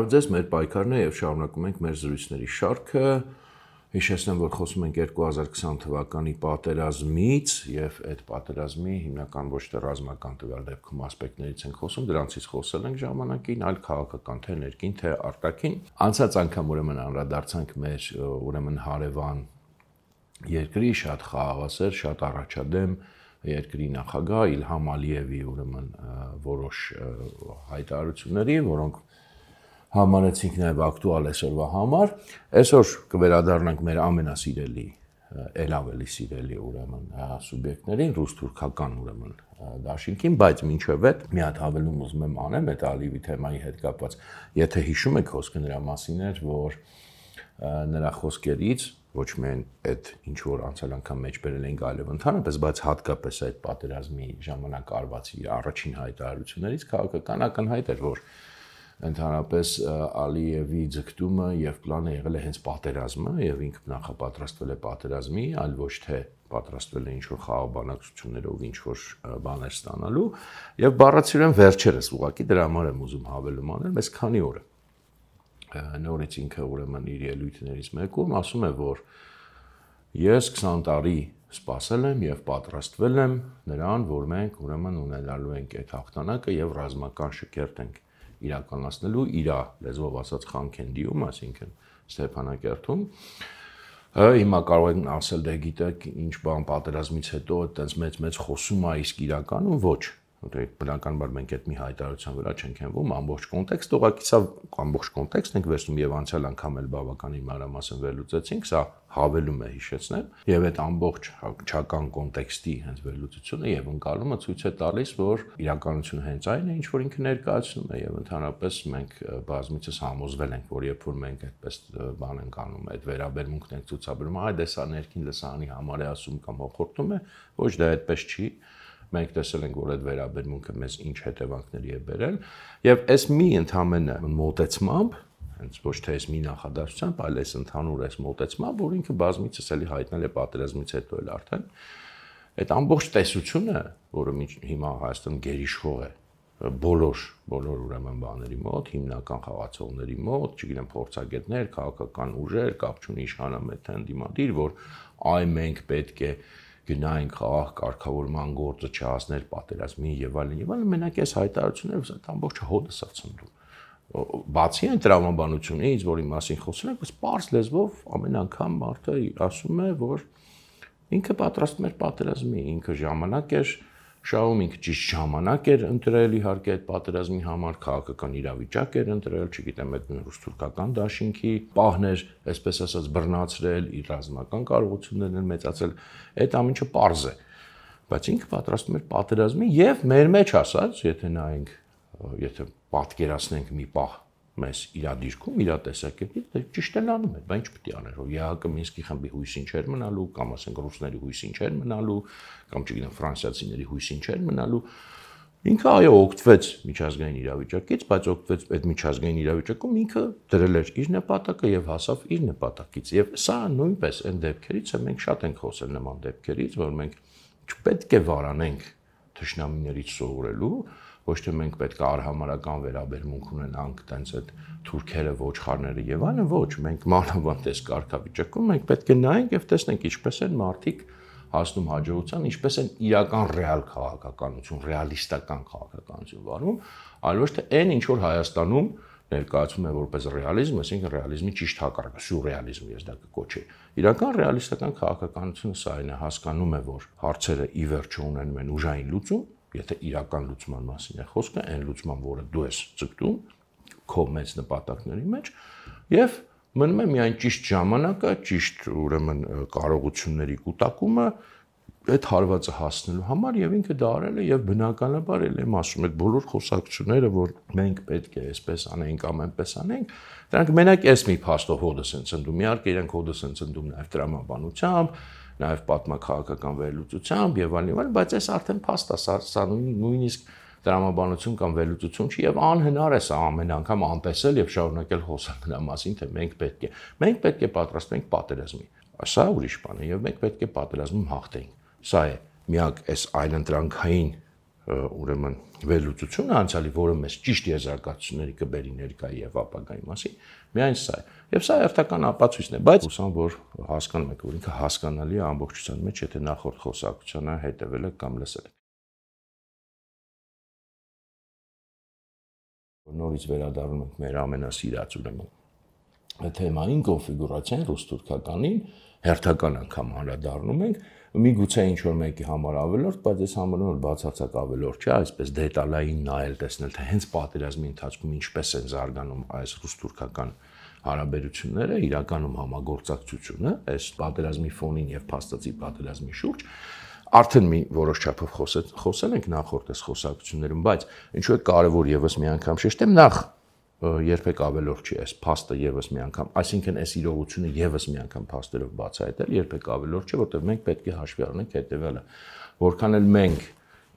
Բարև ձեզ, մեր պայքարն է եւ շարունակում ենք մեր զրույցների շարքը։ Հիշեցնեմ, որ խոսում ենք 2020 թվականի պատերազմից եւ այդ պատերազմի հիմնական ոչ թե ռազմական տվյալ դեպքում ասպեկտներից ենք խոսում, դրանցից խոսել ենք ժամանակին, այլ քաղաքական թե ներքին, թե արտաքին։ Անցած անգամ ուրեմն անդրադարձանք մեր ուրեմն հարևան երկրի շատ խաղաղասեր, շատ առաջադեմ երկրի նախագահ Իլհամ Ալիևի ուրեմն որոշ հայտարարությունների, որոնք համարեցինք նաև ակտուալ այսօրվա համար։ Այսօր կվերադառնանք մեր ամենասիրելի, ել ավելի սիրելի ուրեմն սուբյեկտներին, ռուս-թուրքական ուրեմն դաշինքին, բայց մինչև այդ մի հատ հավելում ուզում եմ անեմ այդ Ալիևի թեմայի հետ կապված։ Եթե հիշում եք, խոսքը նրա մասին էր, որ նրա խոսքերից ոչ միայն այդ ինչ որ անցյալ անգամ մեջ բերել ենք այլև ընդհանրապես, բայց հատկապես այդ պատերազմի ժամանակ արված իր առաջին հայտարարություններից քաղաքական ակնհայտ էր, որ ընդհանրապես Ալիևի ձգտումը եւ պլանը եղել է հենց պատերազմը եւ ինքը նախապատրաստվել է պատերազմի, այլ ոչ թե պատրաստվել է ինչ-որ խաղաղ բանակցություններով ինչ-որ բաներ ստանալու եւ բառացիորեն վերջերս ուղղակի դրա համար եմ ուզում հավելում անել, մեզ քանի օր նորից ինքը ուրեմն իր ելույթներից մեկում ասում է, որ ես 20 տարի սպասել եմ եւ պատրաստվել եմ նրան, որ մենք ուրեմն ունենալու ենք այդ հաղթանակը եւ ռազմական շքերթ ենք իրականացնելու իր լեզվով ասած Խանքենդիում, այսինքն Ստեփանակերտում։ Հիմա կարող են ասել, դե գիտեք, ինչ բան պատերազմից հետո այտենց մեծ խոսում է, իսկ իրականում ոչ։ Բնականաբար մենք այդ մի հայտարարության վրա չենք հենվում, ամբողջ կոնտեքստ, ուղղակի սա ամբողջ կոնտեքստ ենք վերցնում եւ անցյալ անգամ էլ բավականին մանրամասն վերլուծեցինք, սա հավելում է հիշեցնել եւ այդ ամբողջ հաղթական կոնտեքստի հենց վերլուծությունը եւ ընկալումը ցույց է տալիս, որ իրականությունը հենց այն է, ինչ որ ինքը ներկայացնում է եւ ընդհանրապես մենք բազմիցս համոզվել ենք, որ երբ որ մենք այդպես բան ենք անում, այդ վերաբերմունքն ենք ցուցաբերում, այ դե սա ներքին լսարանի համար է ասում կամ հոխորտում է, ոչ դա այդպես չի։ Մենք տեսել ենք, որ այդ վերաբերմունքը մեզ ինչ հետևանքների է բերել եւ այս մի ընդհանրը մոտեցմամբ, հենց ոչ թե այս մի նախադասությամբ, այլ այս ընդհանուր այս մոտեցմամբ, որ ինքը բազմիցս էլի հայտնել է պատերազմից հետո էլ արդեն այդ ամբողջ տեսությունը, որը հիմա Հայաստան գերիշխող է բոլոր ուրեմն բաների մոտ, հիմնական խաղացողների մոտ, չգիտեմ, փորձագետներ, քաղաքական ուժեր, կապ չունի իշխանամետ թե ընդդիմադիր, որ այ մենք պետք է գնայինք խաղաղ կարգավորման գործը չհասներ պատերազմի եւ այլն, մենակ այս հայտարարությունները այդ ամբողջը հոդս է ցնդում։ Բացի այն տրամաբանությունից, որի մասին խոսել ենք, բայց պարզ լեզվով ամեն անգամ մարդը ասում է, որ ինքը պատրաստվում էր պատերազմի, ինքը ժամանակ էր շահում, ինքը ճիշտ ժամանակ էր ընտրել իհարկե այդ պատերազմի համար, քաղաքական իրավիճակ էր ընտրել, չգիտեմ, այդ ռուս-թուրքական դաշինքի պահն էր, այսպես ասած, բռնացրել, իր ռազմական կարողություններն են մեծացել, այդ ամենը պարզ է, բայց ինքը պատրաստվում էր պատերազմի եւ մեր մեջ ասած, եթե պատկերացնենք մի պահ մեզ իր դիրքում, իր տեսակետից, ճիշտ էլ անում է, բայց ինչ պետք է աներ, որ ԵԱՀԿ Մինսկի խմբի հույսին չէր մնալու, կամ ասենք ռուսների հույսին չէր մնալու, կամ չգիտեմ ֆրանսիացիների հույսին չէր մնալու։ Ինքը այո օգտվեց միջազգային իրավիճակից, բայց օգտվեց այդ միջազգային իրավիճակում ինքը դրել էր իր նպատակը եւ հասավ իր նպատակից։ Եվ սա նույնպես այն դեպքերից է, մենք շատ ենք խոսել նման դեպքերից, որ մենք չպետք է վարանենք թշնամիներից սովորելու, ոչ թե մենք պետք է արհամարական վերաբերմունք ունենանք տենց այդ թուրքերը, ոչխարները եւ այլն, ոչ, մենք մանավանդ այս կարգավիճակում մենք պետք է նայենք եւ տեսնենք ինչպես են մարդիկ հասնում հաջողության, ինչպես են իրական ռեալ քաղաքականություն, ռեալիստական քաղաքականություն վարում, այլ ոչ թե այն ինչ որ Հայաստանում ներկայացում է որպես ռեալիզմ, այսինքն ռեալիզմի ճիշտ հակառակը, սյուրռեալիզմ ես դա կկոչեի։ Իրական ռեալիստական քաղաքականությունը սա այն է, հասկանում է, որ հարցերը ի վերջո ունենում են ուժային լուծում, եթե իրական լուծման մասին է խոսքը, այն լուծման, որը դու ես ձգտում քո մեծ նպատակների մեջ, եւ մնում է միայն ճիշտ ժամանակը, ճիշտ ուրեմն կարողությունների կուտակումը այդ հարվածը հասնելու համար եւ ինքը դա արել է եւ բնականաբար էլ եմ ասում, այդ բոլոր խոսակցությունները, որ մենք պետք է այսպես անենք կամ այնպես անենք, դրանք մենակ այս մի փաստով հոդս են ցնդում, իհարկե իրենք հոդս են ցնդում նաեւ տրամաբանությամբ, նաեւ պատմական վերլուծությամբ եւ այլն, բայց այս արդեն փաստ է, սա նույնիսկ տրամաբանություն կամ վերլուծություն չի եւ անհնար է սա ամեն անգամ անտեսել եւ շարունակել խոսալ նրա մասին, թե մենք պետք է պատրաստվենք պատերազմի։ Սա ուրիշ բան է եւ մենք պետք է պատերազմում հաղթենք։ Սա է միակ այս այլընտրանքային ուրեմն վերլուծությունը անցյալի, որը մեզ ճիշտ եզրակացությունների կբերի ներկայի եւ ապագայի մասին, միայն սա է։ Եվ սա հերթական ապացույցն է, բայց հուսամ, որ հասկանում եք, որ ինքը հասկանալի է ամբողջության մեջ, եթե նախորդ խոսակցությանը հետևել եք կամ լսել եք։ Նորից վերադառնում ենք մեր ամենասիրած ուրեմն թեմային կոնֆիգուրացիան ռուս-թուրքականին, հերթական անգամ անդրադառնում ենք, միգուցե ինչ-որ մեկի համար ավելորդ, բայց ես համարում եմ բացարձակ ավելորդ չէ, այսպես դետալային նայել, տեսնել, թե հենց պատերազմի ընթացքում ինչպես են զարգանում այս ռուս-թուրքական հարաբերությունները, իրականում համագործակցությունը, այս պատերազմի ֆոնին եւ փաստացի պատերազմի շուրջ, արդեն մի որոշ չափով խոսել ենք նախորդ այս խոսակցություններում, բայց ինչու է կարևոր եւս մի անգամ շեշտեմ, նախ երբեք ավելորդ չի այս փաստը եւս մի անգամ, այսինքն այս իրողությունը եւս մի անգամ փաստերով բացահայտել, երբեք ավելորդ չէ, որտեղ մենք պետք է հաշվի առնենք հետեւյալը, որքան էլ մենք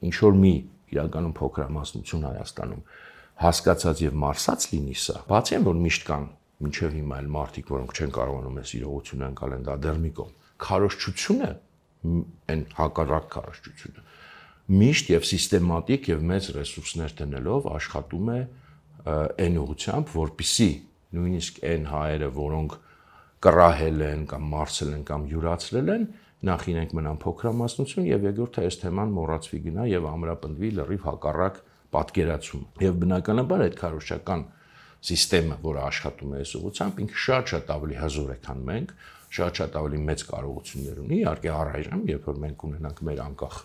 ինչ որ մի իրականում փոքրամասնություն Հայաստանում հասկացած եւ մարսած լինի սա, բացի այն որ միշտ կան մինչեւ հիմա էլ մարդիկ, որոնք չեն կարողանում այս իրողությունը անցնել, դա դեռ մի կողմ, քարոզչությունը այն հակառակ քարոզչությունը միշտ եւ սիստեմատիկ եւ մեծ ռեսուրսներ տնելով աշխատում է այն ուղղությամբ, որպեսզի նույնիսկ այն հայերը, որոնք կռահել են կամ մարսել են կամ յուրացրել են, նախ իրենք մնան փոքրամասնություն եւ երկրորդը այս թեման մոռացվի գնա եւ ամրապնդվի լրիվ հակառակ պատկերացում։ Եվ բնականաբար այդ քարոզչական սիստեմը, որը աշխատում է այս ուղղությամբ, ինքը շատ ավելի հզոր է, քան մենք, շատ ավելի մեծ կարողություններ ունի, իհարկե առայժմ, երբ որ մենք ունենանք մեր անկախ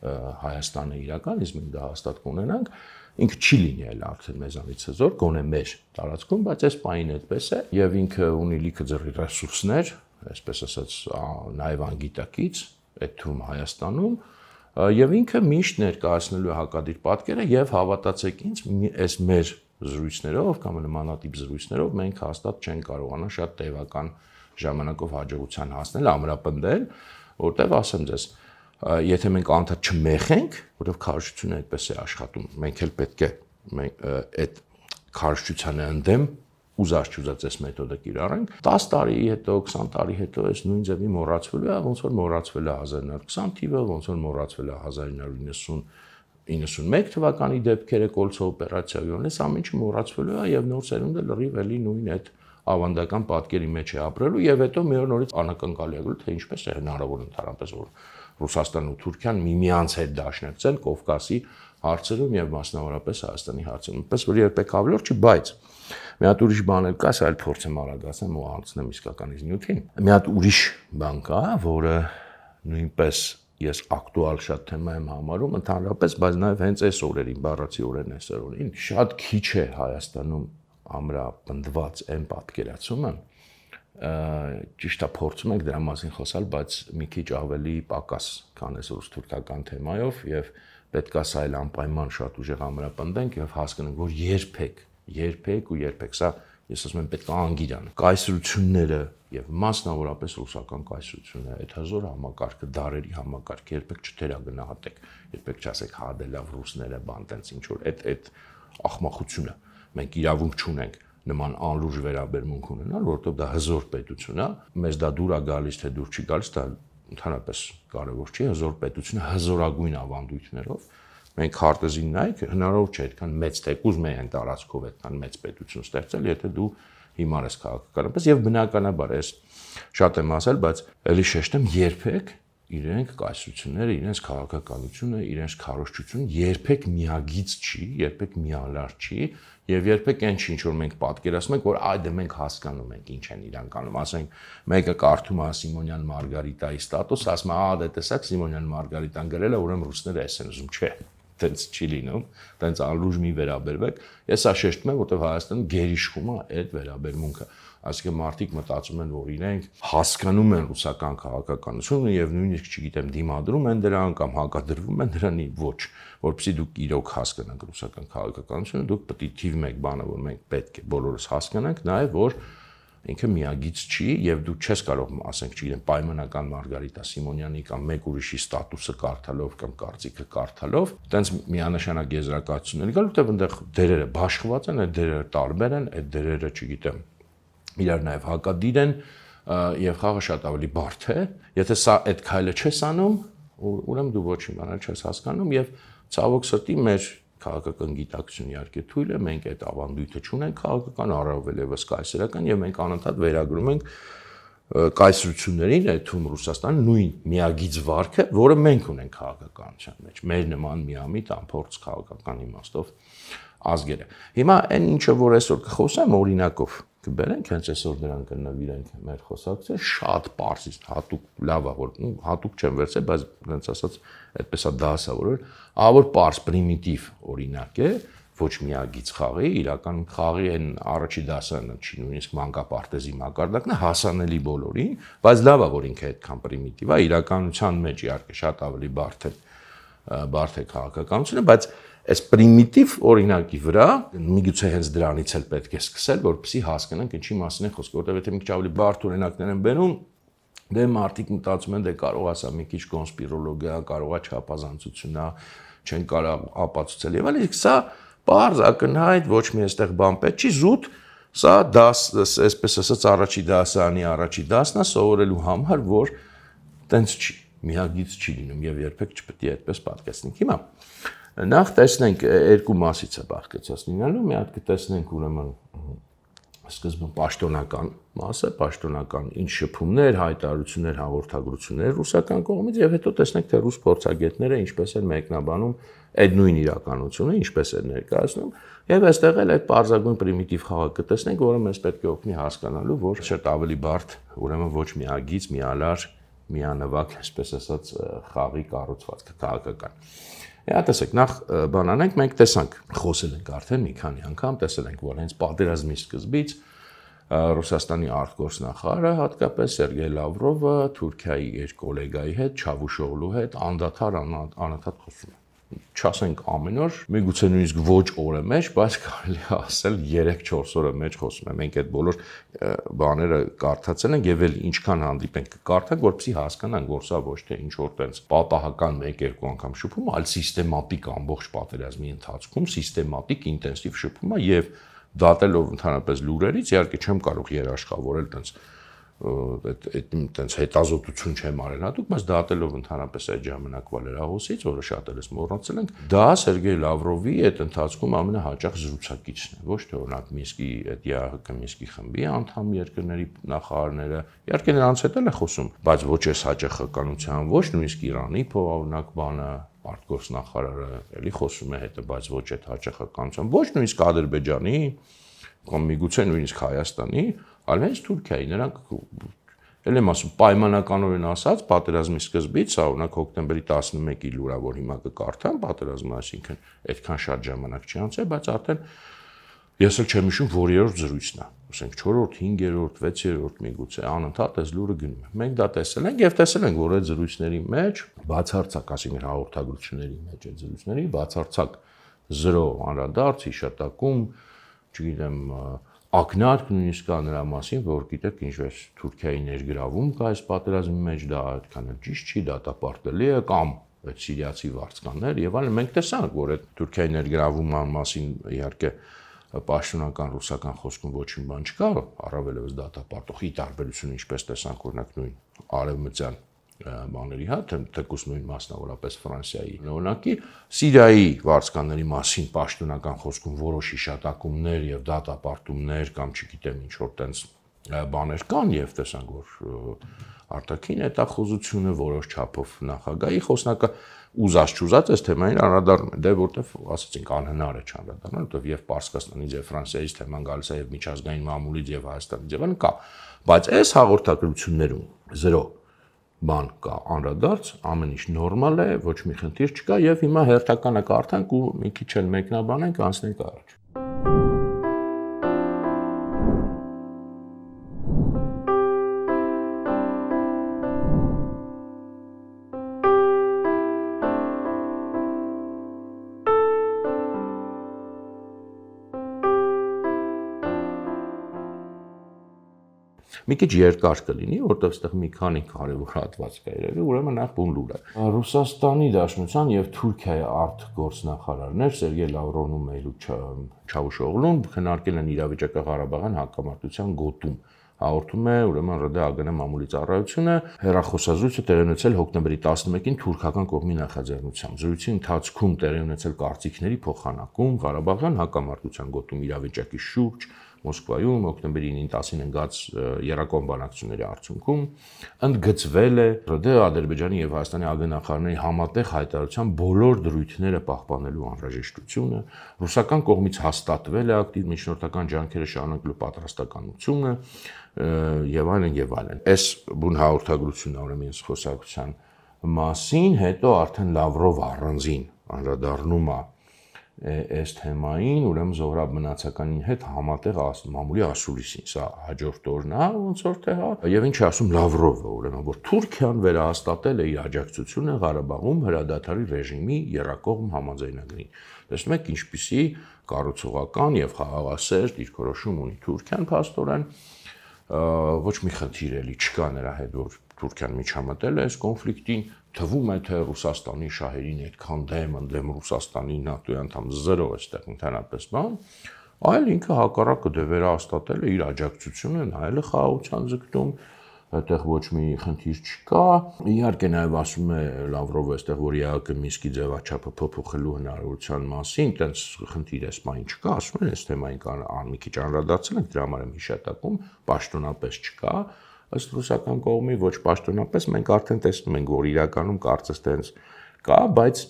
Հայաստանը իրական, իսկ մենք դա հաստատ կունենանք, ինքը չի լինի այլ արդեն մեզանից հզոր, գոնե մեր տարածքում, բայց այս պահին այդպես է, եւ ինքը ունի լիքը ձեռի ռեսուրսներ, այսպես ասած, նաեւ անգիտակից, այդ թվում Հայաստանում, եւ ինքը միշտ ներկայացնելու է հակադիր պատկերը եւ հավատացեք ինձ, այս մեր զրույցներով կամ նմանատիպ զրույցներով մենք հաստատ չենք կարողանա շատ տևական ժամանակով հաջողության հասնել, ամրապնդել, որտեվ ասեմ ձեզ, եթե մենք անդադ չմեխենք, որովհետև քարոզչությունը այդպես է աշխատում, մենք էլ պետք է այդ քարոզչությանը ընդդեմ ուզած-չուզած այս մեթոդը կիրառենք, 10 տարի հետո, 20 տարի հետո այս նույն ձևի մոռացվելու է, ոնց որ մոռացվել է 1920 թիվը, ոնց որ մոռացվել է 1991 թվականի դեպքերը կոլցո օպերացիայով, այս ամեն ինչը մոռացվելու է եւ նոր սերունդը լրիվ էլի նույն այդ ավանդական պատկերի մեջ է ապրելու եւ հետո մի օր նորից անակնկալի է գալու, թե ինչպես է հնարավոր ընդհանրապես որ Ռուսաստանն ու Թուրքիան միմյանց հետ դաշնակցեն Կովկասի հարցերում եւ մասնավորապես Հայաստանի հարցերում։ Պես որ երբեք ավելորդ չի, բայց մի հատ ուրիշ բան էլ կա, սա էլ փորձեմ արագացնեմ ու անցնեմ իսկականից նյութին։ Մի հատ ուրիշ բան կա, որը նույնպես ես ակտուալ շատ թեմա եմ համարում, ընդհանրապես, բայց նաեւ հենց այս օրերին, բառացի օրերն այս օրերին, շատ քիչ է Հայաստանում ամրապնդված այն պատկերացումը, ճիշտ է փորձում ենք դրա մասին խոսալ, բայց մի քիչ ավելի պակաս, քան այս ռուս-թուրքական թեմայով եւ պետք է սա էլ անպայման շատ ուժեղ ամրապնդենք եւ հասկանանք, որ երբեք սա ես ասում եմ պետք է անգիր անենք։ Կայսրությունները եւ մասնավորապես ռուսական կայսրությունը, այդ հզոր համակարգը, դարերի համակարգը երբեք չթերագնահատեք, երբեք չասեք հա դե լավ ռուսները բան տենց ինչ որ այդ ախմախությունը մենք իրավունք չունենք նման անլուրջ վերաբերմունք ունենալ, որովհետեւ դա հզոր պետություն է, մեզ դա դուր է գալիս, թե դուր չի գալիս, դա ընդհանրապես կարևոր չի, հզոր պետությունը հզորագույն ավանդույթներով մենք քարտեզին նայեք, հնարավոր չէ այդքան մեծ թեկուզ մեր տարածքով այդքան մեծ պետություն ստեղծել, եթե դու հիմար ես քաղաքականապես եւ բնականաբար ես շատ եմ ասել, բայց ելի շեշտեմ երբեք իրենք կայսրությունները, իրենց քաղաքականությունը, իրենց քարոզչությունը երբեք միագիծ չի, երբեք միալար չի եւ երբեք այն չի, ինչ որ մենք պատկերացնում ենք, որ այ դե մենք հասկանում ենք ինչ են իրանք անում, ասենք մեկը կարդում է Սիմոնյան Մարգարիտայի ստատուս, ասում է, դե տեսակ Սիմոնյան Մարգարիտան գրել է, ուրեմն ռուսները էս են ուզում, չէ, տենց չի լինում, տենց անլուրջ մի վերաբերվեք, ես սա շեշտում եմ, որտեղ Հայաստանը գերիշխում է այդ վերաբերմունքը, այսինքն մարդիկ մտածում են, որ իրենք հասկանում են ռուսական քաղաքականությունը եւ նույնիսկ, չգիտեմ, դիմադրում են դրան կամ հակադրվում են դրանի, ոչ, որպեսզի դուք իրոք հասկանաք ռուսական քաղաքականությունը, դուք պետք է թիվ 1 բանը, որ մենք պետք է բոլորս հասկանանք, նաեւ որ ինքը միագիծ չի եւ դու չես կարող, ասենք, չգիտեմ, պայմանական Մարգարիտա Սիմոնյանի կամ մեկ ուրիշի ստատուսը կարդալով կամ կարծիքը կարդալով, տենց միանշանակ եզրակացություններ գալ, որտեղ այնտեղ դերերը բաշխված են, այդ դերերը տարբեր են, այդ դերերը, չգիտեմ, իրար նաեւ հակադիր են եւ խաղը շատ ավելի բարդ է, եթե սա այդ քայլը չես անում, ուրեմն դու ոչինչ բանել չես հասկանում եւ Ցավոք սրտի մեր քաղաքական գիտակցությունը իհարկե թույլ է, մենք այդ ավանդույթը չունենք քաղաքական, առավել եւս կայսերական, եւ մենք անընդհատ վերագրում ենք կայսրություններին, այդ թվում Ռուսաստանի նույն միագիծ վարքը, որը մենք ունենք քաղաքականության մեջ, մեր նման միամիտ անփորձ քաղաքական իմաստով ազգերը։ Հիմա այն ինչը որ այսօր կխոսեմ օրինակով կբերենք, հենց այսօր դրան կնվիրենք մեր խոսակցությունը, շատ պարզ, հատուկ լավ է, որ հատուկ չեմ վերցել, բայց հենց ասած այդպես է դասավորել, ահավոր պարզ պրիմիտիվ օրինակ է, ոչ միագիծ խաղի, իրական խաղի այն առաջի դասարանը չի նույնիսկ մանկապարտեզի մակարդակն է, հասանելի բոլորին, բայց լավ է, որ ինքը այդքան պրիմիտիվ է, իրականության մեջ իհարկե շատ ավելի բարդ է քաղաքականությունը, բայց այս պրիմիտիվ օրինակի վրա միգուցե հենց դրանից էլ պետք է սկսել, որպեսզի հասկանանք ինչի մասին է խոսքը, որտեղ եթե մի քիչ ավելի բարդ օրինակներ են բերում, դե մարդիկ մտածում են, դե կարող ասա մի քիչ կոնսպիրոլոգիա, կարող է չափազանցություն է, չեն կարող ապացուցել եւ այլն, սա պարզ ակնհայտ ոչ մի այստեղ բան պետք չի, զուտ սա դաս, այսպես ասած առաջի դասարանի առաջի դասն է սովորելու համար, որ տենց չի, միագիծ չի լինում եւ երբեք չպետք է այդպես պատկերացնենք։ Հիմա նախ տեսնենք երկու մասից է բաղկացած լինելու, մի հատ կտեսնենք ուրեմն սկզբում պաշտոնական մասը, պաշտոնական ինչ շփումներ, հայտարարություններ, հաղորդագրություններ ռուսական կողմից եւ հետո տեսնենք թե ռուս փորձագետները ինչպես են մեկնաբանում այդ նույն իրականությունը, ինչպես են ներկայացնում եւ այստեղ էլ այդ պարզագույն պրիմիտիվ խաղը կտեսնենք, որը մեզ պետք է օգնի հասկանալու, որ շատ ավելի բարդ, ուրեմն ոչ միագիծ, միալար, միանվագ, այսպես ասած, խաղի կառուցվածքը քաղաքական։ Հա տեսեք, նախ բան անենք, մենք տեսանք, խոսել ենք արդեն մի քանի անգամ, տեսել ենք, որ հենց պատերազմի սկզբից Ռուսաստանի արտգործնախարարը, հատկապես Սերգեյ Լավրովը Թուրքիայի իր գոլեգայի հետ, Չավուշօղլու հետ անդադար անընդհատ խոսում է։ Չասենք ամեն օր, միգուցե նույնիսկ ոչ օրը մեջ, բայց կարելի է ասել 3-4 օրը մեջ խոսում է։ Մենք այդ բոլոր բաները կարդացել ենք եւ էլ ինչքան հանդիպենք կկարդանք, որպեսզի հասկանանք, որ սա ոչ թե ինչ որ տենց պատահական 1-2 անգամ շփում, այլ սիստեմատիկ ամբողջ պատերազմի ընթացքում սիստեմատիկ ինտենսիվ շփում է եւ դատելով ընդհանրապես լուրերից, իհարկե չեմ կարող երաշխավորել տենց այդտենց հետազոտություն չեմ արել հատուկ, բայց դատելով ընդհանրապես այդ ժամանակվա լրահոսից, որը շատերս մոռացել ենք, դա Սերգեյ Լավրովի այդ ընթացքում ամենահաճախ զրուցակիցն է, ոչ թե օրինակ Մինսկի այդ ԵԱՀԿ Մինսկի խմբի անդամ երկրների նախարարները, իհարկե նրանց հետ էլ է խոսում, բայց ոչ այս հաճախականության, ոչ նույնիսկ Իրանի օրինակ բանը արտգործնախարարը էլի խոսում է հետը, բայց ոչ այդ հաճախականության, ոչ նույնիսկ Ադրբեջանի կամ միգուցե նույնիսկ Հայաստանի, այլ հենց Թուրքիայի, նրանք էլ եմ ասում, պայմանականորեն ասած, պատերազմի սկզբից, սա օրինակ հոկտեմբերի 11-ի լուրա, որ հիմա կկարդամ պատերազմը, այսինքն այդքան շատ ժամանակ չի անցել, բայց արդեն ես էլ չեմ հիշում, որ երրորդ զրույցն է, ասենք 4-րդ, 5-րդ, 6-րդ միգուցե անընդհատ այս լուրը գնում է։ Մենք դա տեսել ենք եւ տեսել ենք, որ այդ զրույցների մեջ բացարձակ, ասենք հաղորդագրությունների մեջ այդ զրույցների բացարձակ 0 անդրադարձ, հիշատակում, չգիտեմ, ակնարկ նույնիսկ կա նրա մասին, որ գիտեք ինչ Թուրքիայի ներգրավում կա այս պատերազմի մեջ, դա այդքան էլ ճիշտ չի, դատապարտելի է կամ այդ սիրիացի վարձկաններ եւ այլն։ Մենք տեսանք, որ այդ Թուրքիայի ներգրավման մասին իհարկե պաշտոնական ռուսական խոսքում ոչինչ բան չկա, առավելևս դատապարտողի տարբերությունը ինչպես տեսանք օրինակ նույն արևմտյան բաների հա, թեկուզ նույն մասնավորապես Ֆրանսիայի օրինակի Սիրիայի վարձկանների մասին պաշտոնական խոսքում որոշ հիշատակումներ եւ դատապարտումներ կամ չգիտեմ ինչ որ տենց բաներ կան եւ տեսանք որ արտաքին հետախուզությունը որոշ չափով նախագահի խոսնակը ուզած-չուզած այս թեմային անդրադառնում է, դե որտեվ ասացինք անհնար է չանդրադառնալ, որտեվ եւ Պարսկաստանից եւ Ֆրանսիայից թեման գալիս է եւ միջազգային մամուլից եւ Հայաստանից եւ այլն կա, բայց այս հաղորդագրություններում 0 բան կա անդրադարձ, ամեն ինչ նորմալ է, ոչ մի խնդիր չկա եւ հիմա հերթականը կարդանք ու մի քիչ էլ մեկնաբանենք, անցնենք առաջ։ Մի քիչ երկար կլինի, որտեղ այստեղ մի քանի կարևոր հատված կա երևի, ուրեմն նախ բուն լուրը։ Ռուսաստանի Դաշնության եւ Թուրքիայի արտգործնախարարներ Սերգեյ Լավրովն ու Մևլութ Չավուշօղլուն քննարկել են իրավիճակը Ղարաբաղյան հակամարտության գոտում հաղորդում է ուրեմն ՌԴ մամուլի ծառայությունը հեռախոսազրույցը տեղի ունեցել հոկտեմբերի 11-ին թուրքական կողմի նախաձեռնությամբ։ Զրույցի ընթացքում տեղի ունեցել կարծիքների փոխանակում Ղարաբաղյան հակամարտության գոտում իրավիճակի շուրջ Մոսկվայում հոկտեմբերի 9-10-ին ընկած եռակողմ բանակցությունների արդյունքում ընդգծվել է ՌԴ Ադրբեջանի եւ Հայաստանի ագնախարների համատեղ հայտարարության բոլոր դրույթները պահպանելու անհրաժեշտությունը, ռուսական կողմից հաստատվել է ակտիվ միջնորդական ջանքերը շարունակելու պատրաստականությունը եւ այլն եւ այլն։ Այս բուն հաղորդագրությունն ուրեմն ինձ խոսակցության մասին, հետո արդեն Լավրով առանձին անդրադառնում է այս թեմային, ուրեմն Զոհրաբ Մնացականին հետ համատեղ մամուլի ասուլիսին, սա հաջորդ օրն է, ոնց որ թե հա, եւ ինչ ասում Լավրովը, ուրեմն որ Թուրքիան վերահաստատել է իր աջակցությունը Ղարաբաղում հրադադարի ռեժիմի եռակողմ համաձայնագրին։ Տեսնում եք ինչպիսի կառուցողական եւ խաղաղասեր դիրքորոշում ունի Թուրքիան փաստորեն, ոչ մի խնդիր էլի չկա նրա հետ, որ Թուրքիան միջամտել է այս կոնֆլիկտին, թվում է թե Ռուսաստանի շահերին այդքան դեմ Ռուսաստանի ՆԱՏՕ-ի անդամ 0 այստեղ ընդհանրապես բան, այլ ինքը հակառակը դե վերահաստատել է իր աջակցությունը, նայել է խաղաղության ձգտում, այդտեղ ոչ մի խնդիր չկա։ Իհարկե նաև ասում է Լավրովը այստեղ, որ ԵԱՀԿ Մինսկի ձևաչափը փոփոխելու հնարավորության մասին, այդպես խնդիր էս բան չկա, ասում են, այս թեմային կան մի քիչ անդրադարձել ենք, դրա համար եմ հիշատակում, պաշտոնապես չկա։ Ըստ ռուսական կողմի ոչ պաշտոնապես մենք արդեն տեսնում ենք, որ իրականում կարծես տենց կա, բայց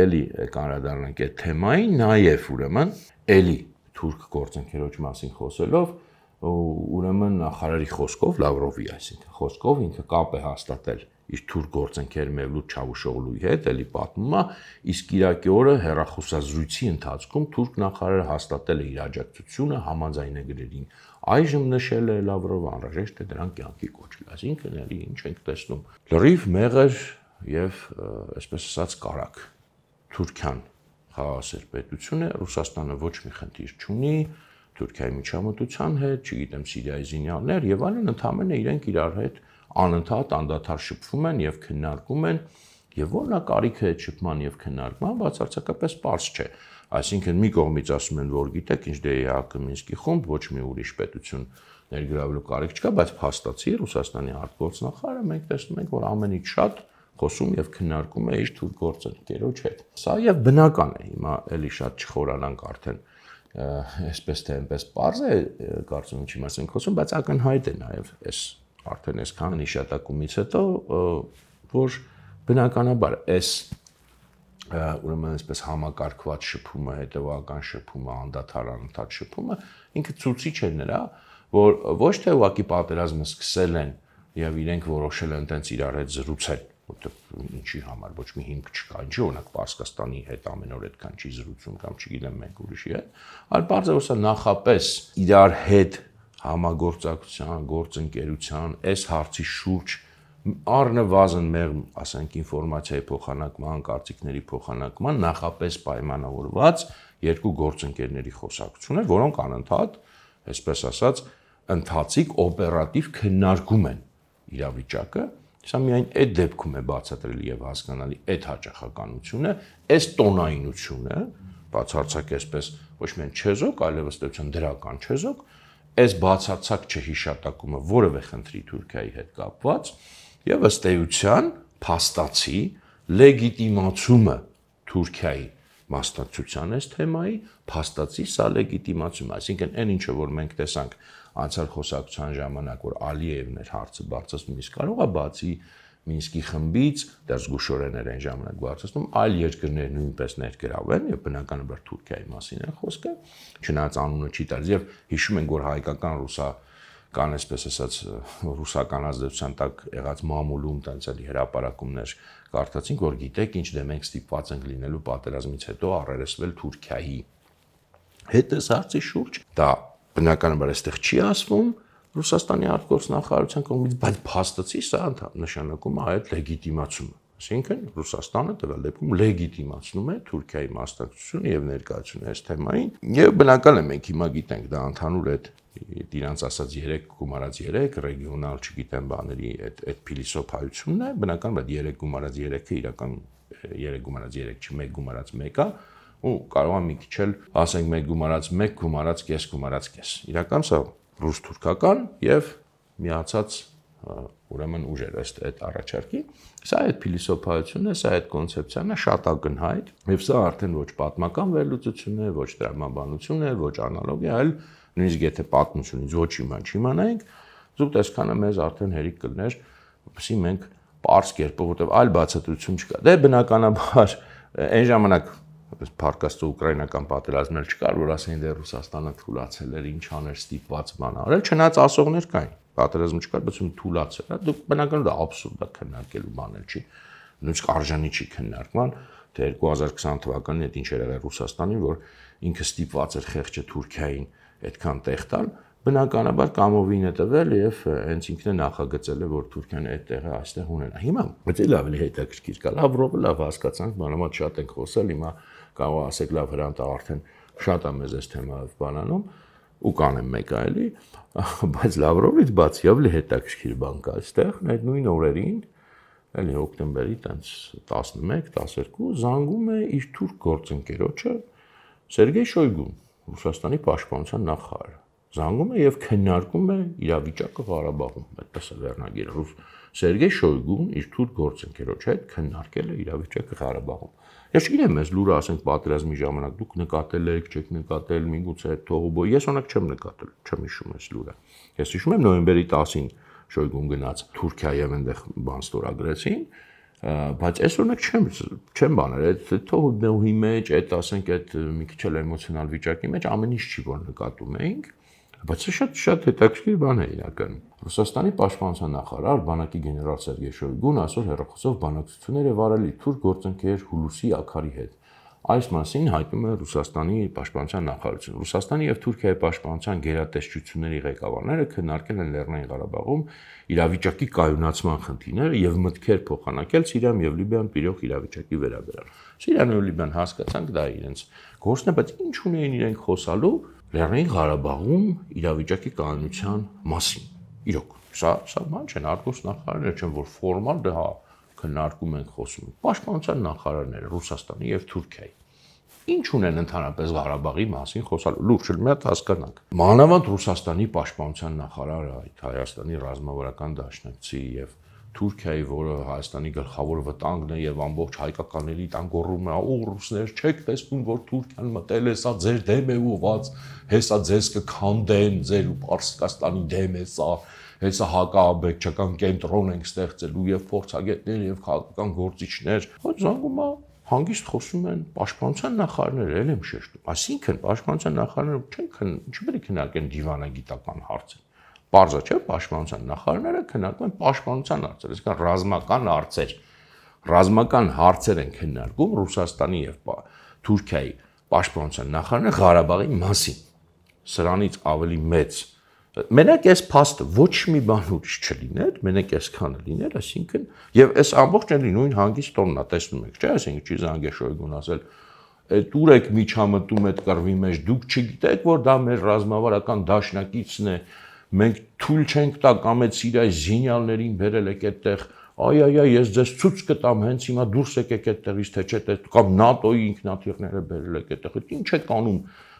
էլի կանդրադառնանք այդ թեմային, նաև ուրեմն էլի թուրք գործընկերոջ մասին խոսելով, ուրեմն նախարարի խոսքով Լավրովի, այսինքն խոսքով ինքը կապ է հաստատել իր թուրք գործընկեր Մևլութ Չավուշօղլուի հետ, էլի պատմում է, իսկ Իրաքի օրը հեռախոսազրույցի ընթացքում թուրք նախարարը հաստատել է իր աջակցությունը համաձայնագրերին։ Այժմ նշել է Լավրովը անհրաժեշտ է դրանք կյանքի կոչել, այսինքն էլի ինչ ենք տեսնում։ Լրիվ մեղր եւ այսպես ասած կարակ Թուրքիան խաղաղասեր պետություն է, Ռուսաստանը ոչ մի խնդիր չունի Թուրքիայի միջամտության հետ, չգիտեմ Սիրիայի զինյալներ եւ այլն, ընդհանրապես իրենք իրար հետ անընդհատ անդադար շփվում են եւ քննարկում են, եւ որն է կարիքը այդ շփման եւ քննարկման, բացարձակապես պարզ չէ։ Այսինքն մի կողմից ասում են, որ գիտեք, ինչ դե ԵԱՀԿ Մինսկի խումբ ոչ մի ուրիշ պետություն ներգրավելու կարիք չկա, բայց փաստացի Ռուսաստանի արտգործնախարարը մենք տեսնում ենք, որ ամենից շատ խոսում եւ քննարկում է իր թուրք գործընկերոջ հետ։ Սա եւ բնական է, հիմա էլի շատ չխորանանք արդեն այսպես թե այնպես պարզ է, կարծում եմ չի մասին խոսում, բայց ակնհայտ է նաեւ այս արդեն այսքան հիշատակումից հետո, որ բնականաբար այս ուրեմն այսպես համակարգված շփումը, հետևական շփումը, անդադար անընդհատ շփումը ինքը ցույցիչ է նրա, որ ոչ թե ուղղակի պատերազմը սկսել են եւ իրենք որոշել են տենց իրար հետ զրուցել, որտեղ ինչի համար ոչ մի հիմք չկա, ինչի օրինակ Պարսկաստանի հետ ամեն օր այդքան չի զրուցում կամ չգիտեմ մենք ուրիշի հետ, այլ բարձր որ սա նախապես իրար հետ համագործակցության, գործընկերության, այս հարցի շուրջ առնվազն մեր, ասենք, ինֆորմացիայի փոխանակման, կարծիքների փոխանակման նախապես պայմանավորված երկու գործընկերների խոսակցություն է, որոնք անընդհատ, այսպես ասած, ընթացիկ օպերատիվ քննարկում են իրավիճակը։ Սա միայն այդ դեպքում է բացատրելի եւ հասկանալի այդ հաճախականությունը, այս տոնայնությունը, բացարձակ այսպես ոչ միայն չեզոք, այլև ըստ էության դրական չեզոք, այս բացարձակ չհիշատակումը որևէ խնդրի Թուրքիայի հետ կապված եւ ըստ էության փաստացի լեգիտիմացումը Թուրքիայի մասնակցության այս թեմայի փաստացի սա լեգիտիմացում, այսինքն այն ինչը որ մենք տեսանք անցյալ խոսակցության ժամանակ որ Ալիևն էր հարցը բարձրացնում, իսկ կարող է բացի Մինսկի խմբից դեռ զգուշորեն էր այն ժամանակ բարձրացնում, այլ երկրներ նույնպես ներգրավեն եւ բնականաբար Թուրքիայի մասին է խոսքը, չնայած անունը չի տալիս եւ հիշում ենք որ հայկական ռուսական, այսպես ասած, ռուսական ազդեցության տակ եղած մամուլում տենց էլի հրապարակումներ կարդացինք, որ գիտեք ինչ դե մենք ստիպված ենք լինելու պատերազմից հետո առերեսվել Թուրքիայի հետ այս հարցի շուրջ, դա բնականաբար այստեղ չի ասվում Ռուսաստանի արտգործնախարարության կողմից, բայց փաստացի սա նշանակում է այդ լեգիտիմացումը։ Այսինքն Ռուսաստանը տվյալ դեպքում լեգիտիմացնում է Թուրքիայի մասնակցությունը եւ ներկայությունը այս թեմային, եւ բնական է մենք հիմա գիտենք դա ընդհանուր այդ իրանց ասած 3 գումարած 3 ռեգիոնալ, չգիտեմ, բաների այդ փիլիսոփայությունն է, բնականաբար 3 գումարած 3-ը իրական 3 գումարած 3 չի, 1 գումարած 1-ը, ու կարող է մի քիչ էլ ասենք 1 գումարած 1 գումարած կես գումարած կես։ Իրական սա ռուս-թուրքական եւ միացած ուրեմն ուժեր այդ առաջարկի։ Սա այդ փիլիսոփայությունն է, սա այդ կոնցեպցիան է շատ ակնհայտ, եւ սա արդեն ոչ պատմական վերլուծություն է, ոչ տրամաբանություն է, ոչ անալոգիա, այլ նույնիսկ եթե պատմությունից ոչ իմանայինք, զուտ այսքանը մեզ արդեն հերիք կլներ, որպեսզի մենք պարզ կերպով, որտեղ այլ բացատրություն չկա։ Դե բնականաբար այն ժամանակ փառքաստու ուկրաինական պատերազմն էլ չկար, որ ասեն դե Ռուսաստանը թուլացել էր, ինչ աներ, ստիպված բան արել, չնայած ասողներ կային։ Պատերազմը չկար, բայց թուլացել է։ Դուք բնականաբար դա աբսուրդ է քննարկելու բան էլ չի։ Նույնիսկ արժանի չի քննարկման, թե 2020 թվականին այդ ինչ էր եղել Ռուսաստանին, որ ինքը ստիպված էր խեղճը Թուրքիային այդքան տեղ տալ, բնականաբար կամովին է տվել եւ հենց ինքն է նախագծել է, որ Թուրքիան այդ տեղը այստեղ ունենա։ Հիմա բայց էլ ավելի հետաքրքիր կա։ Լավրովը լավ հասկացանք, բանամատ շատ ենք խոսել, հիմա կարող ասեք լավ հրանտա արդեն շատ է մեզ այս թեմայով բանանում ու կանեմ մեկ այլի, բայց Լավրովից բացի ավելի հետաքրքիր բան կա այստեղ, այդ նույն օրերին, էլի հոկտեմբերի տենց 11-12 զանգում է իր թուրք գործընկերոջը Սերգեյ Շոյգուն, Ռուսաստանի պաշտպանության նախարարը։ Զանգում է եւ քննարկում է իրավիճակը Ղարաբաղում, այդպես է վերնագիրը։ Սերգեյ Շոյգուն իր թուրք գործընկերոջ հետ քննարկել է իրավիճակը Ղարաբաղում։ Ես չգիտեմ, այս լուրը ասենք պատերազմի ժամանակ դուք նկատել եք, չեք նկատել, միգուցե այդ թողոբո, ես օրինակ չեմ նկատել, չեմ հիշում այս լուրը։ Ես հիշում եմ նոյեմբերի 10-ին Շոյգուն գնաց Թուրքիա եւ այնտեղ բան ստորագրեցին, բայց այս օրինակ չեմ բաներ, այդ թողոբոյի մեջ, այդ ասենք այդ մի քիչ էլ էմոցիոնալ վիճակի մեջ ամեն ինչ չի որ նկատում էինք, բայց շատ հետաքրքիր բան է իրականում։ Ռուսաստանի պաշտպանության նախարար բանակի գեներալ Սերգեյ Շոյգուն այսօր հեռախոսով բանակցություններ է վարել թուրք գործընկեր Հուլուսի Աքարի հետ։ Այս մասին հայտնում է Ռուսաստանի պաշտպանության նախարարությունը։ Ռուսաստանի եւ Թուրքիայի պաշտպանության գերատեսչությունների ղեկավարները քննարկել են Լեռնային Ղարաբաղում իրավիճակի կայունացման խնդիրները եւ մտքեր փոխանակել Սիրիայում եւ Լիբիայում տիրող իրավիճակի վերաբերյալ։ Սիրիան ու Լիբիան հասկացանք դա իրենց գործն է, բայց ինչ ունեին իրենք խոսալու Լեռնային Ղարաբաղում իրավիճակի կայունության մասին։ Իրոք, սա բան չեն, արտգործ նախարարները չեն, որ ֆորմալ դա քննարկում են խոսում։ Պաշտպանության նախարարները Ռուսաստանի եւ Թուրքիայի։ Ինչ ունեն ընդհանրապես Ղարաբաղի մասին խոսալու, լուրջ մի հատ հասկանանք։ Մանավանդ Ռուսաստանի պաշտպանության նախարարը, այդ Հայաստանի ռազմավարական դաշնակցի եւ Թուրքիայի, որը Հայաստանի գլխավոր վտանգն է եւ ամբողջ հայկականների տան գոռում է, «Օ, ռուսներ, չեք տեսնում, որ Թուրքիան մտել է, սա ձեր դեմ է ուղված, հեսա ձեզ կքանդեն, ձեր Պարսկաստանի դեմ է սա, հեսա հակաաբեկչական կենտրոն ենք ստեղծելու եւ փորձագետներ եւ քաղաքական գործիչներ»։ Ոչ զանգում է հանգիստ խոսում են պաշտպանության նախարարները, ել եմ շեշտում։ Այսինքն պաշտպանության նախարարները չպետք է քննարկեն դիվանագիտական հարցեր։ Պարզա չէ, պաշտպանության նախարարները քննարկում են պաշտպանության հարցեր, այսինքն ռազմական հարցեր։ Ռազմական հարցեր են քննարկում Ռուսաստանի եւ Թուրքիայի պաշտպանության նախարարները Ղարաբաղի մասին։ Սրանից ավելի մեծ մենակ այս փաստը ոչ մի բան ուրիշ չլիներ, մենակ այսքանը լիներ, այսինքն եւ այս ամբողջ էլի նույն հանգիստ տոնն է, տեսնում եք, չէ՞, այսինքն չի Զանգե Շոյգուն ասել, այդ ուր եք միջամտում այդ կռվի մեջ, դուք չգիտեք, որ դա մեր ռազմավարական դաշնակիցն է, մենք թույլ չենք տա կամ այդ Սիրիայի զինյալներին բերել եք այդտեղ, այ, ես ձեզ ցույց կտամ, հենց հիմա դուրս եկեք այդտեղից, թե չէ, կամ ՆԱՏՕ-ի ինքնաթիռները բերել եք այդտեղ, ինչ եք անում,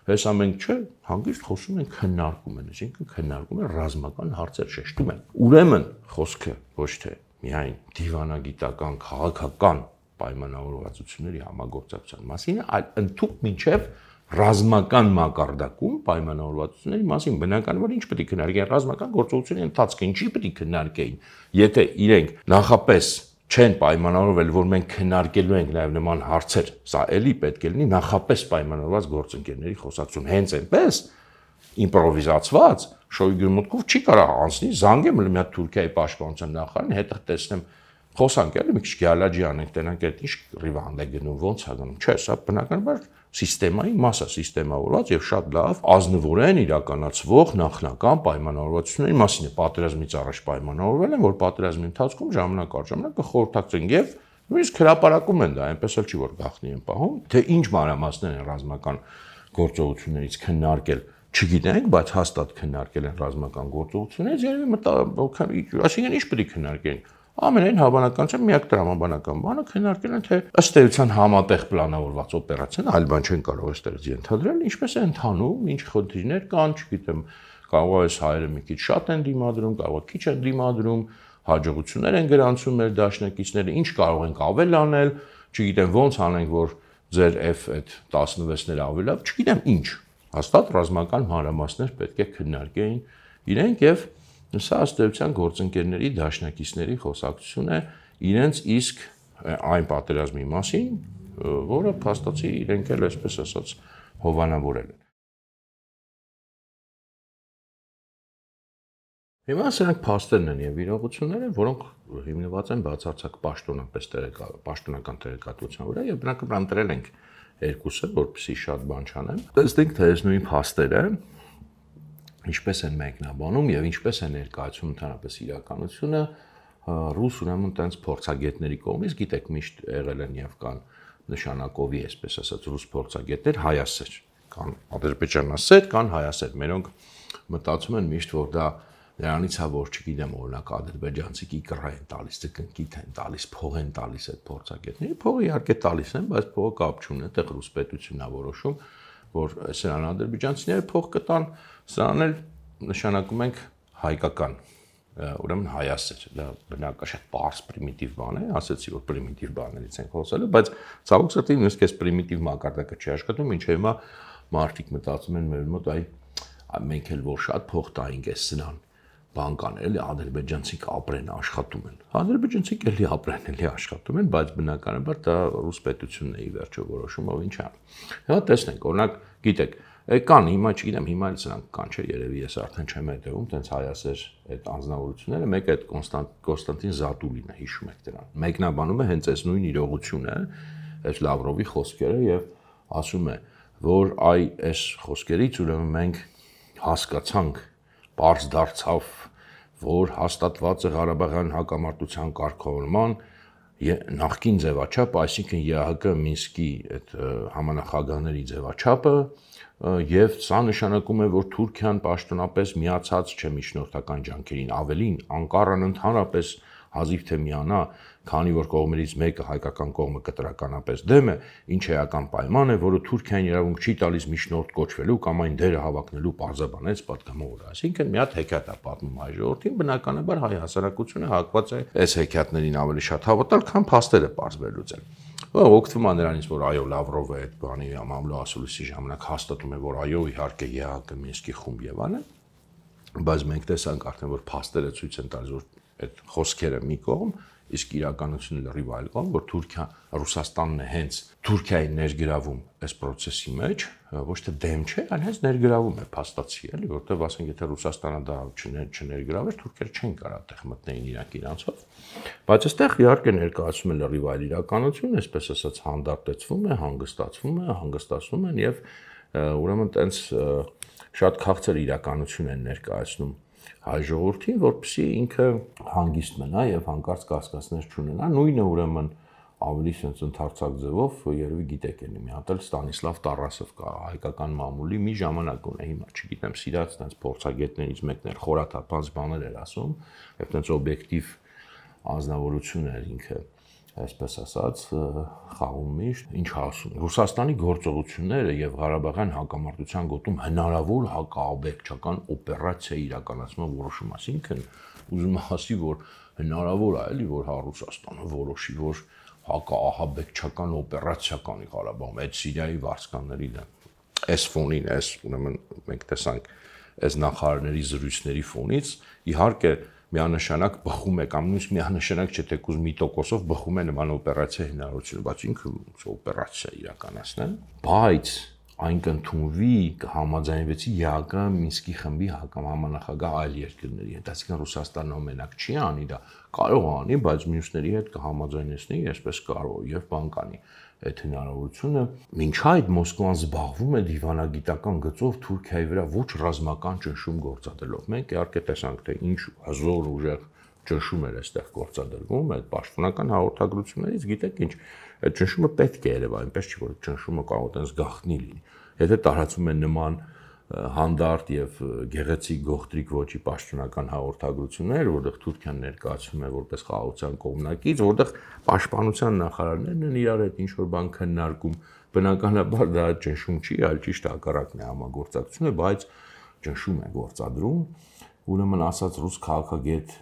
հեսա մենք չէ, հանգիստ խոսում են, քննարկում են, այսինքն քննարկում են ռազմական հարցեր, շեշտում են։ Ուրեմն խոսքը ոչ թե միայն դիվանագիտական, քաղաքական պայմանավորվածությունների համագործակցության մասին, այլ ընդհանուր մինչև ռազմական մակարդակում պայմանավորվածությունների մասին բնականաբար ինչ պետք է քննարկեն ռազմական գործողությունների ընթացքը, ինչի պետք է քննարկեին, եթե իրենք նախապես չեն պայմանավորվել, որ մենք քննարկելու ենք նաև նման հարցեր, սա էլի պետք է լինի նախապես պայմանավորված գործընկերների խոսակցություն, հենց այնպես իմպրովիզացված Շոյգուի մտքով չի կարող անցնի, զանգեմ մի հատ Թուրքիայի պաշտպանության նախարարին, հետո տեսնեմ խոսանք էլի մի քիչ գալաջի անենք, տենանք այդ ինչ ռիվանդ է գնում, ոնց է գնում, չէ, սա բնականաբար սիստեմայի մասը, սիստեմավորված եւ շատ լավ ազնվորեն իրականացվող նախնական պայմանավորվածությունների մասին է պատերազմից առաջ պայմանավորվել են, որ պատերազմի ընթացքում ժամանակ առ ժամանակ կխորհրդակցեն եւ նույնիսկ հրապարակում են դա, այնպես էլ չի որ գախնի են պահում, թե ինչ մանրամասներ են ռազմական գործողություններից քննարկել չգիտենք, բայց հաստատ քննարկել են ռազմական գործողություններից, երևի այսինքն ինչ պետք է քննարկեն։ Ամենայն հավանականությամբ միակ տրամաբանական բանը քննարկել են, թե ըստ էության համատեղ պլանավորված օպերացիան, այլ բան չեն կարող այստեղից ենթադրել, ինչպես է ընթանում, ինչ խնդիրներ կան, չգիտեմ, կարող է այս հայերը մի քիչ շատ են դիմադրում, կարող է քիչ են դիմադրում, հաջողություններ են գրանցում մեր դաշնակիցները, ինչ կարող ենք ավել անել, չգիտեմ ոնց անենք, որ ձեր F այդ 16-ները ավելի լավ, չգիտեմ ինչ, հաստատ ռազմական մանրամասներ պետք է քննարկեին իրենք եւ սա ըստ էության գործընկերների դաշնակիցների խոսակցություն է իրենց իսկ այն պատերազմի մասին, որը փաստացի իրենք էլ այսպես ասած հովանավորել են։ Հիմա սրանք փաստերն են եւ իրողությունները, որոնք հիմնված են բացարձակ պաշտոնական տեղեկատվության վրա եւ բնականաբար ընտրել ենք երկուսը, որպեսզի շատ բան չանեմ։ Տեսնենք թե այս նույն փաստերը ինչպես են մեկնաբանում եւ ինչպես է ներկայացում ընդհանրապես իրականությունը ռուս ուրեմն տենց փորձագետների կողմից, գիտեք, միշտ եղել են եւ կան նշանակովի, այսպես ասած, ռուս փորձագետներ հայասեր, կան ադրբեջանասեր, կան հայասեր, մերոնք մտածում են միշտ, որ դա նրանից է, որ չգիտեմ, օրինակ ադրբեջանցի կիկռա են տալիս, կնկիթ են տալիս, փող են տալիս այդ փորձագետների, փողը իհարկե տալիս են, բայց փողը կապ չունի, այդտեղ ռուս պետությունն է որոշում, որ սրան ադրբեջանցիները փող կտան, սրան էլ նշանակում ենք հայկական, ուրեմն հայասեր, դա բնական շատ պարզ պրիմիտիվ բան է, ասեցի, որ պրիմիտիվ բաներից են խոսելու, բայց ցավոք սրտի նույնիսկ այս պրիմիտիվ մակարդակը չի աշխատում, ինչը հիմա մարդիկ մտածում են մեր մոտ, մենք էլ որ շատ փող տայինք այս սրան բան կանել, էլի ադրբեջանցիք ապրեն, աշխատում են։ Ադրբեջանցիք էլի ապրեն, էլի աշխատում են, բայց բնականաբար դա ռուս պետությունն է ի վերջո որոշում, ով ինչ անի։ Հա տեսնենք, օրինակ, գիտեք, կան հիմա, չգիտեմ, հիմա էլ սրանք կան չէ, երևի ես արդեն չեմ հետևում, տենց հայասեր այդ անձնավորությունները, մեկը այդ Կոնստանտին Զատուլին է, հիշում եք դրան։ Մեկնաբանում է հենց այս նույն իրողությունը, այս Լավրովի խոսքերը եւ ասում է, որ այս խոսքերից ուրեմն մենք հասկացանք, պարզ դարձավ, որ հաստատված է Ղարաբաղյան հակամարտության կարգավորման նախկին ձևաչափը, այսինքն ԵԱՀԿ Մինսկի այդ համանախագահների ձևաչափը, եւ սա նշանակում է, որ Թուրքիան պաշտոնապես միացած չէ միջնորդական ջանքերին, ավելին Անկարան ընդհանրապես հազիվ թե միանա, քանի որ կողմերից մեկը հայկական կողմը կտրականապես դեմ է, ինչ էական պայման է, որը Թուրքիային իրավունք չի տալիս միջնորդ կոչվելու կամ այն դերը հավակնելու պարզաբանեց պատգամավորը։ Այսինքն մի հատ հեքիաթ է պատմում հայ ժողովրդին, բնականաբար հայ հասարակությունը հակված է այս հեքիաթներին ավելի շատ հավատալ, քան փաստերը պարզվելուց են։ Օգտվում է նրանից, որ այո, Լավրովը այդ բանի ամամլո ասուլիսի ժամանակ հաստատում է, որ այո, իհարկե ԵԱՀԿ Մինսկի խումբ եւ այլն, բայց մենք տեսանք արդեն, որ փաստերը ցույց են տալիս, որ այդ խոսքերը մի կողմ, իսկ իրականությունը լրիվ այլ կողմ, որ Թուրքիա, Ռուսաստանն է հենց Թուրքիային ներգրավում այս process-ի մեջ, ոչ թե դեմ չէ, այլ հենց ներգրավում է փաստացի, էլի, որտեղ ասենք, եթե Ռուսաստանը դա չներգրավեր, թուրքերը չեն կարող այդտեղ մտնեին իրանք իրանցով, բայց այստեղ իհարկե ներկայացում է լրիվ այլ իրականություն, այսպես ասած հանդարտեցվում է, հանգստացում են եւ ուրեմն տենց շատ քաղցր իրականություն են ներկայացնում հայ ժողովրդին, որպեսզի ինքը հանգիստ մնա եւ հանկարծ կասկածներ չունենա, նույնը ուրեմն ավելի sense ընդարձակ ձևով երևի գիտեք էլի մի հատ էլ Ստանիսլավ Տարասով կա հայկական մամուլի մի ժամանակ ունե հիմա չգիտեմ սիրած տենց փորձագետներից մեկն էր խորաթափանց բաներ էր ասում եւ տենց օբյեկտիվ անձնավորություն էր ինքը այսպես ասած խաղում միշտ ինչ ասում Ռուսաստանի գործողությունները եւ Ղարաբաղյան հակամարտության գոտում հնարավոր հակաաբեկչական օպերացիա իրականացման որոշում, այսինքն ուզում ասի, որ հնարավոր է էլի, որ Ռուսաստանը որոշի, որ հակաահաբեկչական օպերացիա կանի Ղարաբաղում, այդ Սիրիայի վարձկանների դեմ։ Այս ֆոնին, այս ուրեմն մենք տեսանք այս նախարարների զրույցների ֆոնից, իհարկե միանշանակ բխում է կամ նույնիսկ միանշանակ չէ թեկուզ մի տոկոսով բխում է նման օպերացիա հնարավորությունը, բայց ինքը օպերացիա իրականացնեն, բայց այն կընդունվի կհամաձայնվեցի ԵԱՀԿ Մինսկի խմբի համանախագահ այլ երկրների հետ, այսինքն Ռուսաստանը մենակ չի անի դա, կարող է անի, բայց մյուսների հետ կհամաձայնեցնի, այսպես կարող եւ բան կանի այդ հնարավորությունը մինչ այդ Մոսկվան զբաղվում է դիվանագիտական գծով Թուրքիայի վրա ոչ ռազմական ճնշում գործադրելով։ Մենք իհարկե տեսանք, թե ինչ հզոր ուժեղ ճնշում էր այստեղ գործադրվում, այդ պաշտոնական հաղորդագրություններից գիտեք ինչ, այդ ճնշումը պետք է երևա, այնպես չի որ ճնշումը կարող է տես գաղտնի լինի։ Եթե տարածում են նման հանդարտ եւ գեղեցիկ գողտրիկ ոչի պաշտոնական հաղորդագրություններ, որտեղ Թուրքիան ներկայացվում է որպես խաղաղության կողմնակից, որտեղ պաշտպանության նախարարներն են իրար հետ ինչ որ բան քննարկում, բնականաբար դա ճնշում չի, այլ ճիշտ հակառակն է համագործակցություն է, բայց ճնշում է գործադրում, ուրեմն ասած ռուս քաղաքագետ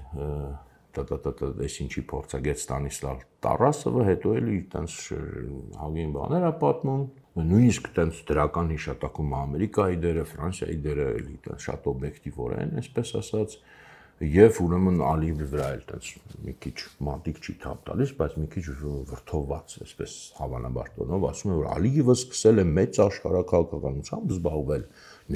այս ինչի փորձագետ Ստանիսլավ Տարասովը հետո էլի տենց հագին բաներ է պատմում, նույնիսկ տենց դրական հիշատակում Ամերիկայի դերը, Ֆրանսիայի դերը էլի տենց շատ օբյեկտիվորեն, այսպես ասած, եւ ուրեմն Ալիևի վրա էլ տենց մի քիչ մատիկ չի թափ տալիս, բայց մի քիչ վրթովված, այսպես հավանաբար տոնով ասում է, որ Ալիևը սկսել է մեծ աշխարհաքաղաքականությամբ զբաղվել,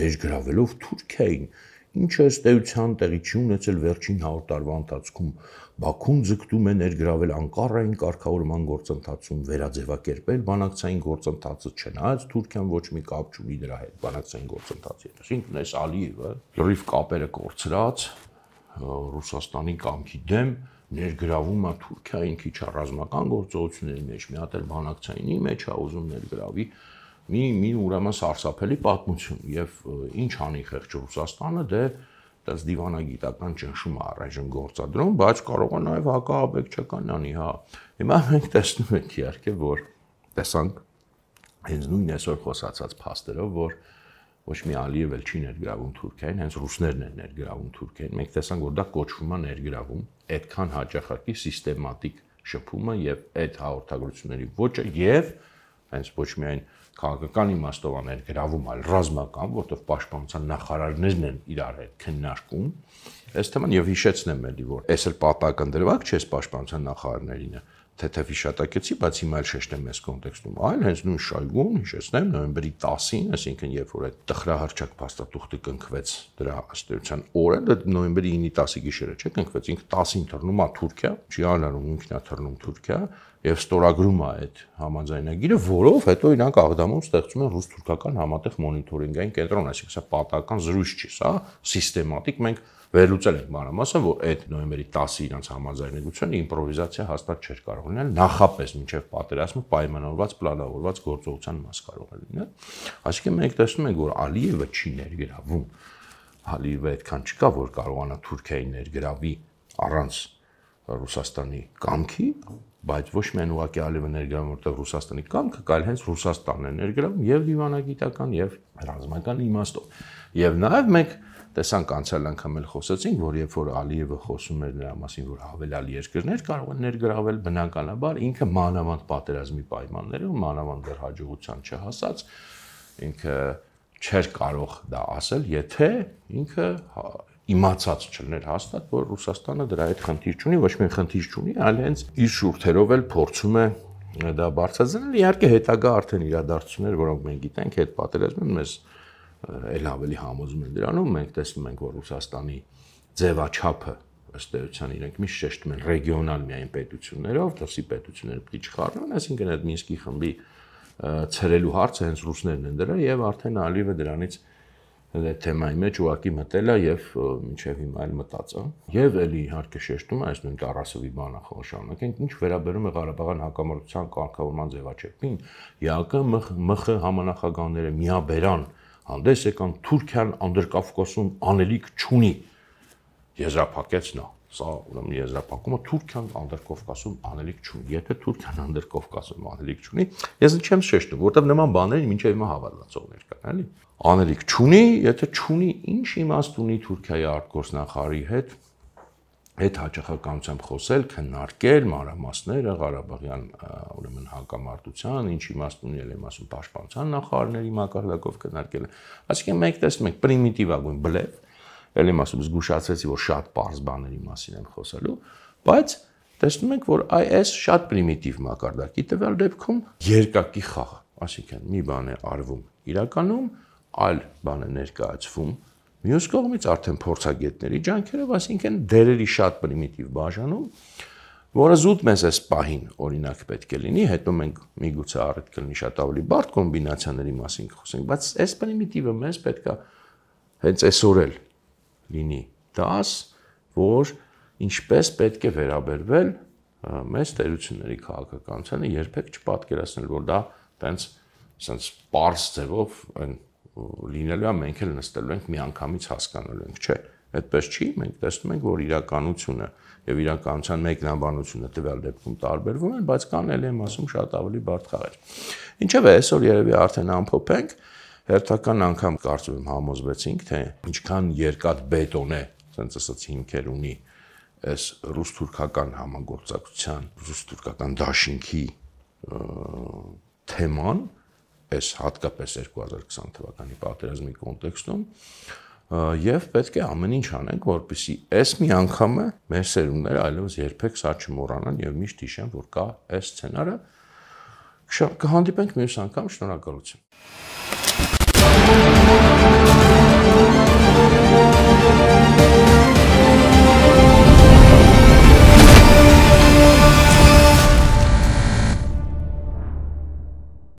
ներգրավելով Թուրքիային, ինչը ըստ էության տեղի չի ունեցել վերջին 100 տարվա ընթացքում, Բաքուն ձգտում է ներգրավել Անկարային կարգավորման գործընթացում, վերաձևակերպել բանակցային գործընթացը, չնայած Թուրքիան ոչ մի կապ չունի դրա հետ, բանակցային գործընթացի հետ։ Այսինքն այս Ալիևը լրիվ կապերը կորցրած Ռուսաստանի կամքի դեմ ներգրավում է Թուրքիային քիչ ռազմական գործողությունների մեջ, մի հատ էլ բանակցայինի մեջ է ուզում ներգրավի մի ուրեմն սարսափելի պատմություն եւ ինչ անի խեղճ Ռուսաստանը դե դες դիվանագիտական ճնշում է առայժմ գործադրում, բայց կարող է նաեւ հակաաբեկչական անի, հա։ Հիմա մենք տեսնում ենք իհարկե, որ տեսանք հենց նույն այսօր խոսացած փաստերով, որ ոչ մի Ալիև էլ չի ներգրավում Թուրքիային, հենց ռուսներն են ներգրավում Թուրքիային։ Մենք տեսանք, որ դա կոչվում է ներգրավում, այդքան հաճախակի սիստեմատիկ շփումը եւ այդ հաղորդագրությունների ոճը եւ հենց ոչ միայն քաղաքական իմաստով ներգրավում, այլ ռազմական, որտեղ պաշտպանության նախարարներն են իրար հետ քննարկում։ Այս թեման եւ հիշեցնեմ էլի, որ այս էլ պատահական դրվագ չէ պաշտպանության նախարարներին, թեթև հիշատակեցի, բայց հիմա էլ շեշտեմ այս կոնտեքստում, այլ հենց նույն Շոյգուն, հիշեցնեմ, նոյեմբերի 10-ին, այսինքն երբ որ այդ տխրահարճակ փաստաթուղթը կնքվեց դրա ըստ էության օրը, դա նոյեմբերի 9-ի 10-ի գիշերը չէ, կնքվեց, ինքը 10-ին թռնում է Թուրքիա, չի ալարում ինքն է թռնում Թուրքիա եւ ստորագրում է այդ համաձայնագիրը, որով հետո իրանք Աղդամում ստեղծում են ռուս-թուրքական համատեղ մոնիտորինգային կենտրոն, այսինքն սա պատահական զրույց չի, սա սիստեմատիկ մենք վերլուծել ենք մանրամասն, որ այդ նոյեմբերի 10-ի իրանց համաձայնագրությունը իմպրովիզացիա հաստատ չէր կարող լինել, նախապես մինչև պատերազմը պայմանավորված, պլանավորված գործողության մաս կարող է լինել։ Այսինքն մենք տեսնում ենք, որ Ալիևը չի ներգրավում, Ալիևը այդքան չկա, որ կարողանա Թուրքիայի ներգրավի առանց Ռուսաստանի կամքի, բայց ոչ միայն ուղղակի Ալիևը ներգրավում, որտեղ Ռուսաստանի կամքը կա, այլ հենց Ռուսաստանն է ներգրավում եւ դիվանագիտական եւ ռազմական իմաստով։ Եվ նաեւ մենք տեսանք անցյալ անգամ էլ խոսեցինք, որ երբ որ Ալիևը խոսում էր նրա մասին, որ հավելյալ երկրներ կարող են ներգրավել, բնականաբար ինքը մանավանդ պատերազմի պայմաններում, մանավանդ դեռ հաջողության չհասած, ինքը չէր կարող դա ասել, եթե ինքը իմացած չլներ հաստատ, որ Ռուսաստանը դրա հետ խնդիր չունի, ոչ միայն խնդիր չունի, այլ հենց իր շուրթերով էլ փորձում է դա բարձրացնել։ Իհարկե հետագա արդեն իրադարձություններ, որոնք մենք գիտենք, հետ պատերազմին մեզ էլ ավելի համոզում են դրանում, մենք տեսնում ենք, որ Ռուսաստանի ձևաչափը ըստ էության իրենք միշտ շեշտում են ռեգիոնալ միայն պետություններով, դրսի պետությունները պետք է չխառնեն, այսինքն այդ Մինսկի խմբի ցրելու հարցը հենց ռուսներն են դրա եւ արդեն Ալիևը դրանից այդ թեմայի մեջ ուղակի մտել է եւ մինչեւ հիմա էլ մտած է։ Եվ էլի իհարկե շեշտում է այս նույն Տարասովի բանը շարունակենք, ինչ վերաբերում է Ղարաբաղյան հակամարտության կարգավորման ձևաչափին, ԵԱԿ, ՄԽ համանախագահները միաբերան հանդես եկան Թուրքիան Անդրկովկասում անելիք չունի, եզրափակեց նա, սա ուրեմն եզրափակումը Թուրքիան Անդրկովկասում անելիք չունի, եթե Թուրքիան Անդրկովկասում անելիք չունի, ես չեմ շեշտում, որտեղ նման բաներին մինչև հիմա հավատացողներ կան, էլի, անելիք չունի, եթե չունի, ինչ իմաստ ունի Թուրքիայի արտգործնախարարի հետ հաճախականությամբ խոսել, քննարկել մանրամասները Ղարաբաղյան ուրեմն հակամարտության, ինչ իմաստ ունի եմ ասում պաշտպանության նախարարների մակարդակով քննարկել։ Այսինքն մենք տեսնում ենք պրիմիտիվագույն բլեֆ, ել եմ ասում զգուշացրեցի, որ շատ པարզ բաների մասին եմ խոսելու, բայց տեսնում ենք, որ այս շատ պրիմիտիվ մակարդակի տվյալ դեպքում երկակի խաղ, այսինքն մի բան է արվում իրականում, այլ բան է ներկայացվում Մյուս կողմից արդեն փորձագետների ջանքերով, այսինքն դերերի շատ պրիմիտիվ բաժանում, որը զուտ մեզ այս պահին օրինակ պետք է լինի, հետո մենք միգուցե առիթ կլինի շատ ավելի բարդ կոմբինացիաների մասին խոսենք, բայց այս պրիմիտիվը մեզ պետք է հենց այսօր էլ լինի դաս, որ ինչպես պետք է վերաբերվել մեծ տերությունների քաղաքականությանը, երբեք չպատկերացնել, որ դա տենց պարզ ձևով լինելու է, մենք էլ նստելու ենք միանգամից հասկանալու ենք, չէ, այդպես չի, մենք տեսնում ենք, որ իրականությունը եւ իրականության մեկնաբանությունը տվյալ դեպքում տարբերվում են, բայց կան էլ եմ ասում շատ ավելի բարդ խաղեր։ Ինչևէ, այսօր երևի արդեն ամփոփենք, Հերթական անգամ կարծում եմ համոզվեցինք, թե ինչքան երկաթ բետոն է, ասենց ասած հիմքեր ունի այս ռուս-թուրքական համագործակցության, ռուս-թուրքական դաշինքի թեման, այս հատկապես 2020 թվականի պատերազմի կոնտեքստում, եւ պետք է ամեն ինչ անենք, որպեսզի այս մի անգամը մեր սերունդները այլևս երբեք սա չմոռանան եւ միշտ հիշեն, որ կա այս սցենարը։ Կհանդիպենք մյուս անգամ, շնորհակալություն։